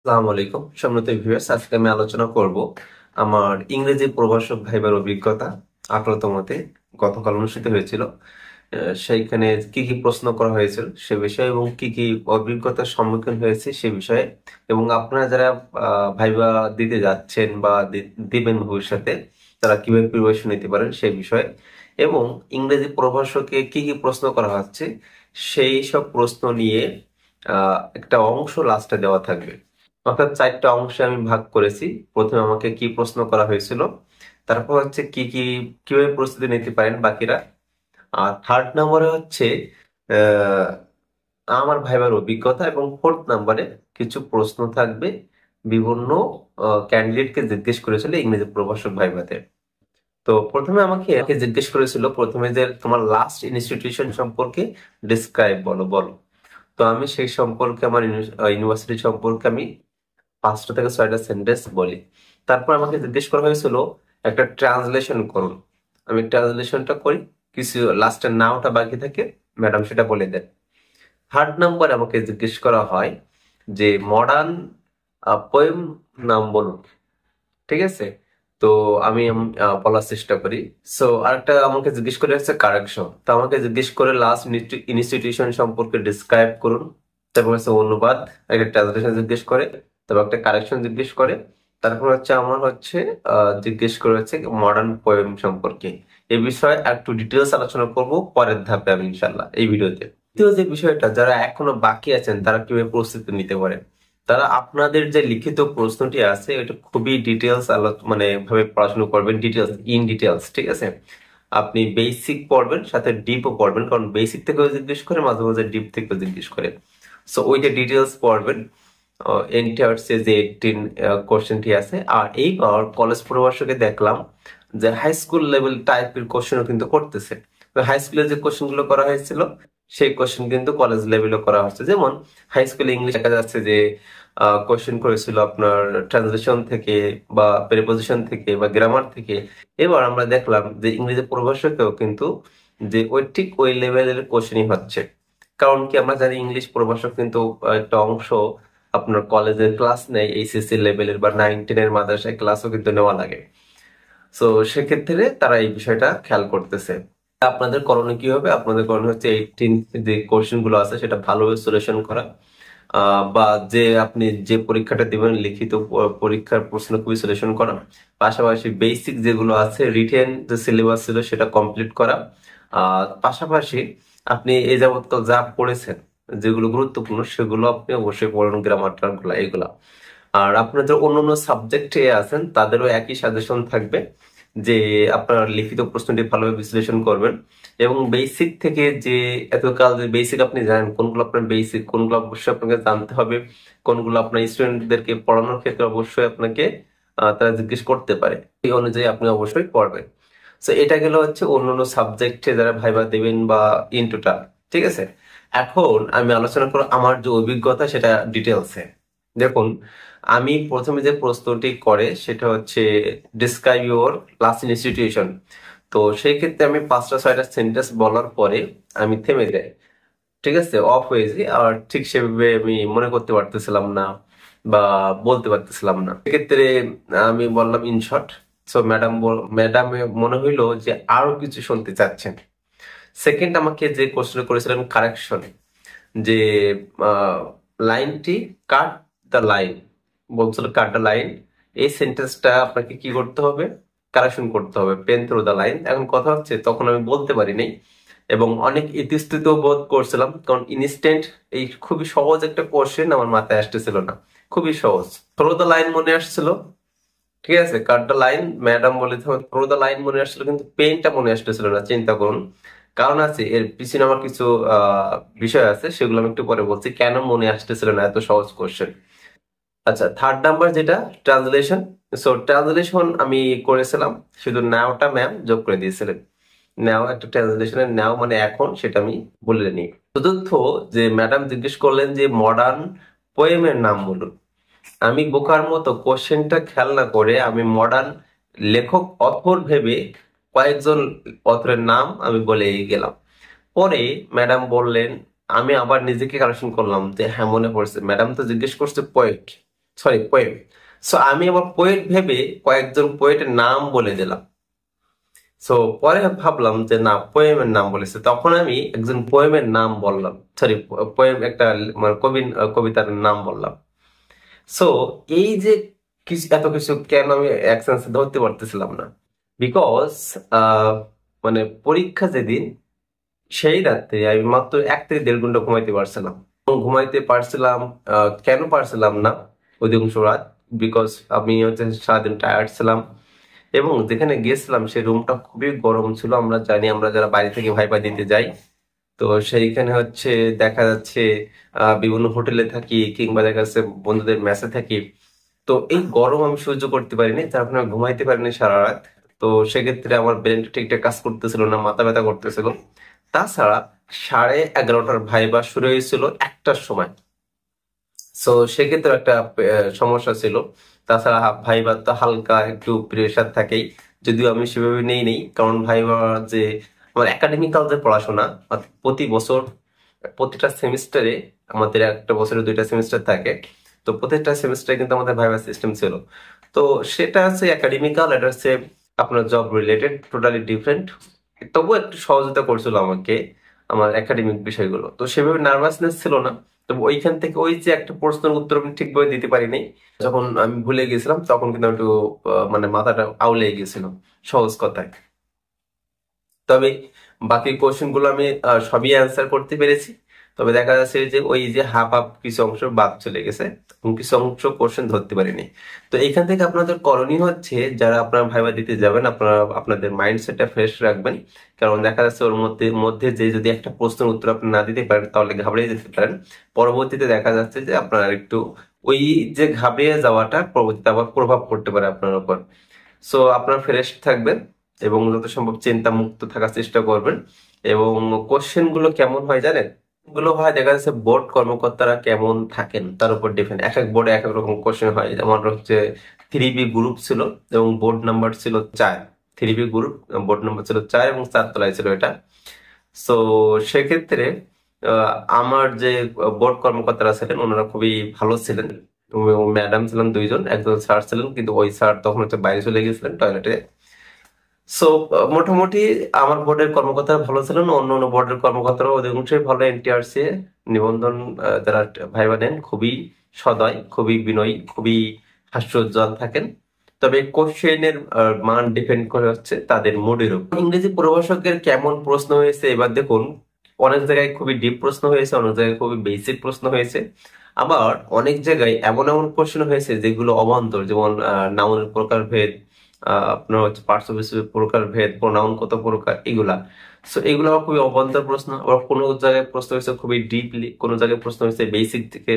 আসসালামু আলাইকুম সম্মানিত ভিউয়ার্স, আজকে আমি আলোচনা করব আমার ইংরেজি প্রভাষক ভাইবার অভিজ্ঞতা 18তমতে গতকাল অনুষ্ঠিত হয়েছিল। সেইখানে কি কি প্রশ্ন করা হয়েছিল সে বিষয়ে এবং কি কি অভিজ্ঞতার সম্মুখীন হয়েছে সে বিষয়ে, এবং আপনারা যারা ভাইবা দিতে যাচ্ছেন বা দিবেন ভবিষ্যতে তারা কিভাবে প্রিপারেশন নিতে পারেন সেই বিষয়ে, এবং ইংরেজি প্রভাষকে কি কি প্রশ্ন করা হচ্ছে সেই সব প্রশ্ন নিয়ে একটা অংশ লাস্টে দেওয়া থাকবে। অর্থাৎ 4টা অংশে আমি ভাগ করেছি। প্রথমে আমাকে কি প্রশ্ন করা হয়েছিল, তারপর হচ্ছে কিভাবে প্রস্তুতি নিতে পারেন বাকিরা, আর থার্ড নম্বরে হচ্ছে আহ, আমার ভাইবার অভিজ্ঞতা, এবং ফোর্থ নম্বরে কিছু প্রশ্ন থাকবে বিভিন্ন ক্যান্ডিডেটকে জিজ্ঞেস করেছিল ইংরেজি প্রভাষক ভাইভাতে। তো প্রথমে আমাকে একে জিজ্ঞেস করেছিল প্রথমে যে তোমার লাস্ট ইনস্টিটিউশন সম্পর্কে ডিসক্রাইব বলো বলো। তো আমি সেই সম্পর্কে আমার ইউনিভার্সিটি সম্পর্কে আমি 5টা থেকে 6টা সেন্টেন্স বলি। তারপর আমাকে জিজ্ঞেস করা হয়েছিল একটা ট্রান্সলেশন করুন। আমি ট্রান্সলেশনটা করি, কিছু লাস্টের নামটা বাকি থাকে, ম্যাডাম সেটা বলে দেন। থার্ড নাম্বার আমাকে জিজ্ঞেস করা হয় যে মডার্ন পোয়েম নাম বলুন। ঠিক আছে, তো আমি বলার চেষ্টা করি। সো আরেকটা আমাকে জিজ্ঞেস করে হচ্ছে কারেকশন। তো আমাকে জিজ্ঞেস করে লাস্ট ইনস্টিটিউশন সম্পর্কে ডিসক্রাইব করুন। তারপর হচ্ছে অনুবাদ, একটা ট্রান্সলেশন জিজ্ঞেস করে, তারপর একটা কারেকশন জিজ্ঞেস করে, তারপর হচ্ছে আমার হচ্ছে জিজ্ঞেস করে হচ্ছে মডার্ন পোয়েম সম্পর্কে। এই বিষয়ে একটু ডিটেলস আলোচনা করব পরের ধাপে আমি ইনশাল্লাহ এই ভিডিওতে। দ্বিতীয় যে বিষয়টা, যারা এখনো বাকি আছেন তারা কিভাবে প্রস্তুতি নিতে পারে, তারা আপনাদের যে লিখিত প্রশ্নটি আছে এটা খুবই ডিটেলস মানে ভাবে পড়াশোনা করবেন, ডিটেলস ইন ডিটেলস। ঠিক আছে, আপনি বেসিক পড়বেন সাথে ডিপও পড়বেন, কারণ বেসিক থেকেও জিজ্ঞেস করে, মাঝে মাঝে ডিপ থেকেও জিজ্ঞেস করে। সো ওই যে ডিটেলস পড়বেন, এনটিআরসি যে 18 কোশ্চেনটি আছে। আর এইবার কলেজ প্রভাষকে দেখলাম যে হাই স্কুল লেভেল টাইপের কোশ্চেনও কিন্তু করতেছে। হাই স্কুলে যে কোশ্চেন গুলো করা হয়েছিল সেই কোশ্চেন কিন্তু কলেজ লেভেলও করা হচ্ছে। যেমন হাই স্কুলে ইংলিশ দেখা যাচ্ছে যে কোশ্চেন করেছিল আপনার ট্রান্সলেশন থেকে বা প্রিপোজিশন থেকে বা গ্রামার থেকে। এবার আমরা দেখলাম যে ইংরেজি প্রভাষকেও কিন্তু যে ওই ঠিক ওই লেভেলের কোশ্চেনই হচ্ছে। কারণ কি, আমরা জানি ইংলিশ প্রভাষক কিন্তু একটা অংশ আপনার কলেজের ক্লাস নেই, এইচএসসি লেভেলের বা 9-10-এর মাদ্রাসায় ক্লাসও কিন্তু নেওয়া লাগে। তো সেক্ষেত্রে তারা এই বিষয়টা খেয়াল করতেছে। আপনাদের করণীয় কি হবে? আপনাদের করণীয় হচ্ছে 18 যে কোশ্চেন গুলো আছে সেটা ভালোভাবে সলিউশন করা, বা যে আপনি যে পরীক্ষাটা দিবেন লিখিত পরীক্ষার প্রশ্নগুলি সলিউশন করা, পাশাপাশি বেসিক যেগুলো আছে রিটেন যে সিলেবাস ছিল সেটা কমপ্লিট করা। পাশাপাশি আপনি এই যাবত যা পড়েছেন যেগুলো গুরুত্বপূর্ণ সেগুলো আপনি অবশ্যই পড়ুন, গ্রামার গুলা এগুলা। আর আপনাদের অন্যান্য সাবজেক্টে আছেন তাদেরও একই সাজেশন থাকবে যে আপনার লিখিত প্রশ্নটি ভালোভাবে বিশ্লেষণ করবেন, এবং বেসিক থেকে যে এতকাল যে বেসিক আপনি জানেন কোনগুলো আপনার বেসিক, কোনগুলো অবশ্যই আপনাকে জানতে হবে, কোনগুলো আপনার স্টুডেন্টদেরকে পড়ানোর ক্ষেত্রে অবশ্যই আপনাকে তারা জিজ্ঞেস করতে পারে, এই অনুযায়ী আপনি অবশ্যই পড়বেন। তো এটা গেল হচ্ছে অন্যান্য সাবজেক্টে যারা ভাইবা দেবেন বা ইনটোটাল। ঠিক আছে, এখন আমি আলোচনা করব আমার যে অভিজ্ঞতা সেটা ডিটেলসে। দেখুন, আমি প্রথমে যে প্রশ্নটি করে সেটা হচ্ছে ডিসক্রাইব ইউর লাস্ট ইনস্টিটিউশন। তো সেই ক্ষেত্রে আমি 5টা 6টা সেন্টেন্স বলার পরে আমি থেমে যাই। ঠিক আছে, অফ হয়ে যাই, আর ঠিক সেভাবে আমি মনে করতে পারতেছিলাম না বা বলতে পারতেছিলাম না। সেক্ষেত্রে আমি বললাম ইন শর্ট। সো ম্যাডাম মনে হইলো যে আরো কিছু শুনতে চাচ্ছেন। সেকেন্ড আমাকে যে কোশ্চেন করেছিলেন কারেকশন, যে লাইনটি কাট দ্য লাইন, বলছিল কাট দ্য লাইন, এই সেন্টেন্সটা আপনাকে কি করতে হবে, কারেকশন করতে হবে, পেন থ্রু দ্য লাইন। এখন কথা হচ্ছে তখন আমি বলতে পারিনি এবং অনেক ইতস্তত বোধ করছিলাম, কারণ ইনস্ট্যান্ট এই খুবই সহজ একটা কোশ্চেন আমার মাথায় আসতেছিল না, খুবই সহজ। থ্রু দ্য লাইন মনে আসছিল, ঠিক আছে, কাট দ্য লাইন ম্যাডাম বলে থ্রু দ্য লাইন মনে আসছিল, কিন্তু পেনটা মনে আসতেছিল না। চিন্তা করুন, কারণ আছে এর পিছনে আমার কিছু বিষয় আছে, সেগুলো আমি একটু পরে বলছি কেন মনে আসতেছিল না এত সহজ কোশ্চেন। আচ্ছা, থার্ড নাম্বার যেটা ট্রান্সলেশন। সো ট্রান্সলেশন আমি করেছিলাম, শুধু নাওটা ম্যাম যোগ করে দিয়েছিলেন। নাও একটা ট্রান্সলেশনের নাও মানে এখন, সেটা আমি বলে নিই। চতুর্থ, যে ম্যাডাম জিজ্ঞেস করলেন যে মডার্ন পোয়েমের নাম বলুন। আমি বোকার মতো কোশ্চেনটা খেয়াল না করে আমি মডার্ন লেখক অথর ভেবে কয়েকজন অথরের নাম আমি বলে গেলাম। পরে ম্যাডাম বললেন, আমি আবার নিজেকে কারেকশন করলাম যে হ্যাঁ মনে পড়ছে, ম্যাডাম তো জিজ্ঞেস করছে পোয়েট, সরি পোয়েম। সো আমি আবার পোয়েট ভেবে কয়েকজন পোয়েটের নাম বলে দিলাম। সো পরে ভাবলাম যে না, পোয়েমের নাম বলেছে, তখন আমি একজন পোয়েমের নাম বললাম, সরি, পোয়েম একটা মানে কবিতার নাম বললাম। সো এই যে কিছু এত কিছু কেন আমি এক সেন্সে ধরতে পারতেছিলাম না, বিকজ মানে পরীক্ষা যেদিন, সেই রাতে আমি মাত্র 1 থেকে 1.5 ঘন্টা ঘুমাইতে পারছিলাম। এবং ঘুমাইতে পারছিলাম কেন পারছিলাম না অধিকাংশ রাত, বিকজ আমি হচ্ছে সারাদিন টায়ার্ড ছিলাম। এবং যেখানে গেছিলাম সেই রুমটা খুবই গরম ছিল। আমরা জানি, আমরা যারা বাইরে থেকে ভাইবা দিতে যাই, তো সেইখানে হচ্ছে দেখা যাচ্ছে বিভিন্ন হোটেলে থাকি কিংবা দেখা যাচ্ছে বন্ধুদের মেসে থাকি। তো এই গরম আমি সহ্য করতে পারিনি, যার কারণে আমি ঘুমাইতে পারিনি সারা রাত। তো সেক্ষেত্রে আমার ব্রেনটা ঠিকঠাক কাজ করতেছিল না, মাথা ব্যথা করতেছিল। তাছাড়া 11:30টার ভাইবা শুরু হয়েছিল 1টার সময়। সো সেক্ষেত্রে একটা সমস্যা ছিল। তাছাড়া ভাইবার তো হালকা একটু প্রেশার থাকেই, যদিও আমি সেভাবে নেই, কারণ ভাইবা যে আমার একাডেমিক্যাল যে পড়াশোনা, অর্থাৎ প্রতি বছর প্রতিটা সেমিস্টারে আমাদের একটা বছরে 2টা সেমিস্টার থাকে। তো প্রত্যেকটা সেমিস্টারে কিন্তু আমাদের ভাইবা সিস্টেম ছিল। তো সেটা হচ্ছে একাডেমিক্যাল, এটা হচ্ছে আপনার জব রিলেটেড, টোটালি ডিফারেন্ট। তবুও একটু সহযোগিতা করছিল আমাকে আমার একাডেমিক বিষয়গুলো, তো সেভাবে নার্ভাসনেস ছিল না। তো ওইখান থেকে ওই যে একটা প্রশ্নের উত্তর আমি ঠিকভাবে দিতে পারিনি, যখন আমি ভুলে গেছিলাম তখন কিন্তু একটু মানে মাথাটা আউলে গেছিল, সহজ কথায়। তবে বাকি কোশ্চেন গুলো আমি সবই অ্যান্সার করতে পেরেছি। তবে দেখা যাচ্ছে যে ওই যে হাফ হাফ কিছু অংশ বাদ চলে গেছে এবং কিছু অংশ কোশ্চেন ধরতে পারিনি। তো এখান থেকে আপনাদের করণীয় হচ্ছে, যারা আপনারা ভাইবা দিতে যাবেন, আপনারা আপনাদের মাইন্ডসেটটা ফ্রেশ রাখবেন। কারণ দেখা যাচ্ছে ওর মধ্যে মধ্যে যে যদি একটা প্রশ্নের উত্তর আপনি না দিতে পারেন, তাহলে ঘাবড়ে যেতে পারেন। পরবর্তীতে দেখা যাচ্ছে যে আপনার একটু ওই যে ঘাবড়িয়ে যাওয়াটা পরবর্তীতে আবার প্রভাব পড়তে পারে আপনার উপর। সো আপনারা ফ্রেশ থাকবেন এবং যত সম্ভব চিন্তা মুক্ত থাকার চেষ্টা করবেন। এবং কোশ্চেন গুলো কেমন হয় জানেন? গুলো হয় দেখা যাচ্ছে বোর্ড কর্মকর্তারা কেমন থাকেন তার উপর ডিপেন্ড। এক এক বোর্ডে এক এক রকম কোশ্চেন হয়। যেমন হচ্ছে 3B গ্রুপ ছিল এবং বোর্ড নাম্বার ছিল 4। 3B গ্রুপ, বোর্ড নাম্বার ছিল 4 এবং 4 তলায় ছিল এটা। সো সেক্ষেত্রে আমার যে বোর্ড কর্মকর্তারা ছিলেন ওনারা খুবই ভালো ছিলেন। ম্যাডাম ছিলেন 2জন, একজন স্যার ছিলেন, কিন্তু ওই স্যার তখন হচ্ছে বাইরে চলে গেছিলেন টয়লেটে। সো মোটামুটি আমার বোর্ডের কর্মকর্তা ভালো ছিলেন, অন্য অন্য বোর্ডের কর্মকর্তারাও অধিকাংশই ভালো। এনটিআরসি নিবন্ধন যারা ভাইবা নেন খুবই সদয়, খুবই বিনয়ী, খুবই হাস্যোজ্জ্বল থাকেন। তবে কোশ্চেনের মান ডিপেন্ড করে হচ্ছে তাদের মুডের উপর। ইংরেজি প্রভাষকের কেমন প্রশ্ন হয়েছে এবার দেখুন। অনেক জায়গায় খুবই ডিপ প্রশ্ন হয়েছে, অনেক জায়গায় খুবই বেসিক প্রশ্ন হয়েছে। আবার অনেক জায়গায় এমন এমন কোশ্চেন হয়েছে যেগুলো অবান্তর, যেমন নাউনের প্রকারভেদ, আপনার হচ্ছে পার্টস অফ স্পিচ প্রকারভেদ, প্রোনাউন কত প্রকার, এগুলা। সো এগুলো আবার খুবই অবান্তর প্রশ্ন। আবার কোনো জায়গায় প্রশ্ন হয়েছে খুবই ডিপলি, কোনো জায়গায় প্রশ্ন হয়েছে বেসিক থেকে,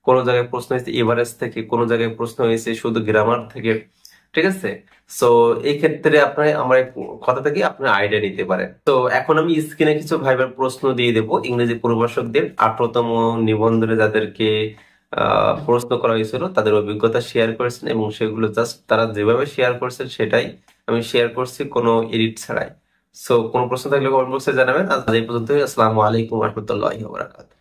কোনো জায়গায় প্রশ্ন হয়েছে এভারেজ থেকে, কোনো জায়গায় প্রশ্ন হয়েছে শুধু গ্রামার থেকে। ঠিক আছে? সো এই ক্ষেত্রে আপনার আমার এক কথা থেকে আপনার আইডিয়া নিতে পারেন। তো এখন আমি স্ক্রিনে কিছু ভাইবার প্রশ্ন দিয়ে দেবো ইংরেজি প্রভাষকদের 18তম নিবন্ধনে যাদেরকে প্রশ্ন করা হয়েছিল, তাদের অভিজ্ঞতা শেয়ার করেছেন এবং সেগুলো জাস্ট তারা যেভাবে শেয়ার করছেন সেটাই আমি শেয়ার করছি, কোনো এডিট ছাড়াই। সো কোনো প্রশ্ন থাকলে কমেন্ট বক্সে জানাবেন। আজ এই পর্যন্তই। আসসালামু আলাইকুম রহমতুল্লাহি ওয়া বারাকাতুহু।